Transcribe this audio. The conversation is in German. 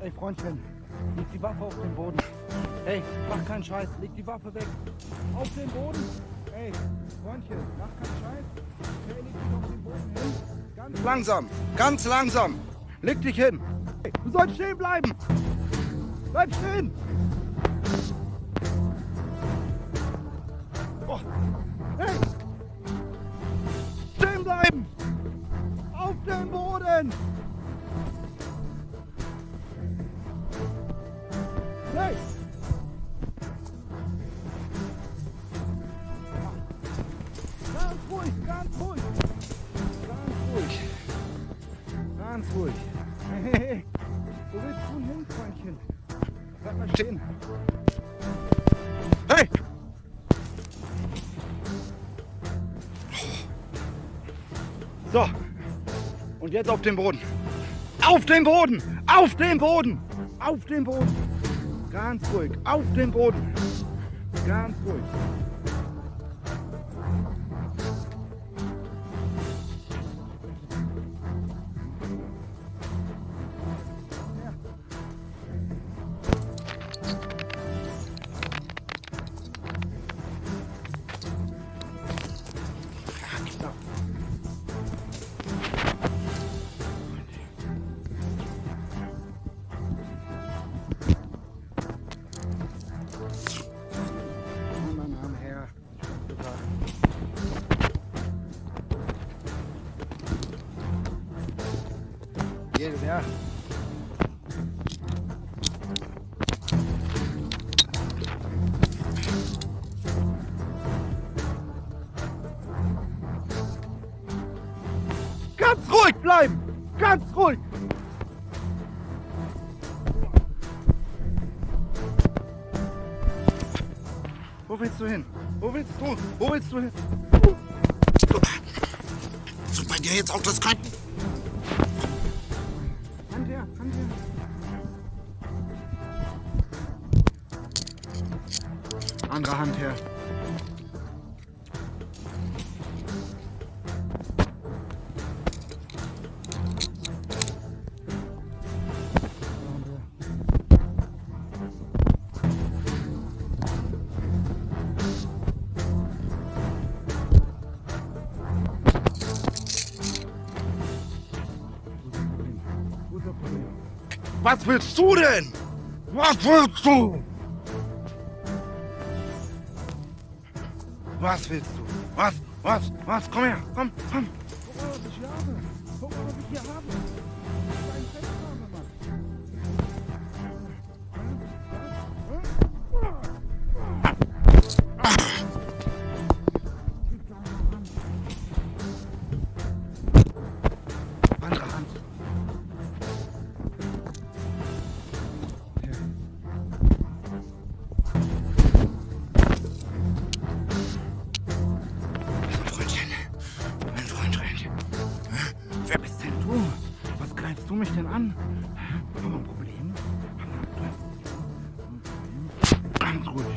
Ey, Freundchen, leg die Waffe auf den Boden. Ey, mach keinen Scheiß, leg die Waffe weg. Auf den Boden. Ey, Freundchen, mach keinen Scheiß. Ey, leg dich auf den Boden hin. Ganz langsam, ganz langsam. Leg dich hin. Ey, du sollst stehen bleiben. Bleib stehen. Oh. Hey. Stehen bleiben. Auf den Boden. Hey. Ganz ruhig, ganz ruhig. Ganz ruhig. Ganz ruhig. Hey, wo willst du hin, Freundchen? Bleib mal stehen. Hey! So. Und jetzt auf den Boden. Auf den Boden! Auf den Boden! Auf den Boden! Ganz ruhig. Auf den Boden. Ganz ruhig. Ja. Ganz ruhig bleiben! Ganz ruhig! Wo willst du hin? Wo willst du? Wo willst du hin? Sucht bei dir jetzt auch das Kranken? Hand her, Hand her. Andere Hand her. Was willst du denn? Was willst du? Was willst du? Was? Komm her, komm. Guck mal, was ich hier habe. Guck mal, was ich hier habe. Dein Festnahme, Mann. Andere Hand. Mein Freund. Wer bist denn du? Was greifst du mich denn an? Haben wir ein Problem?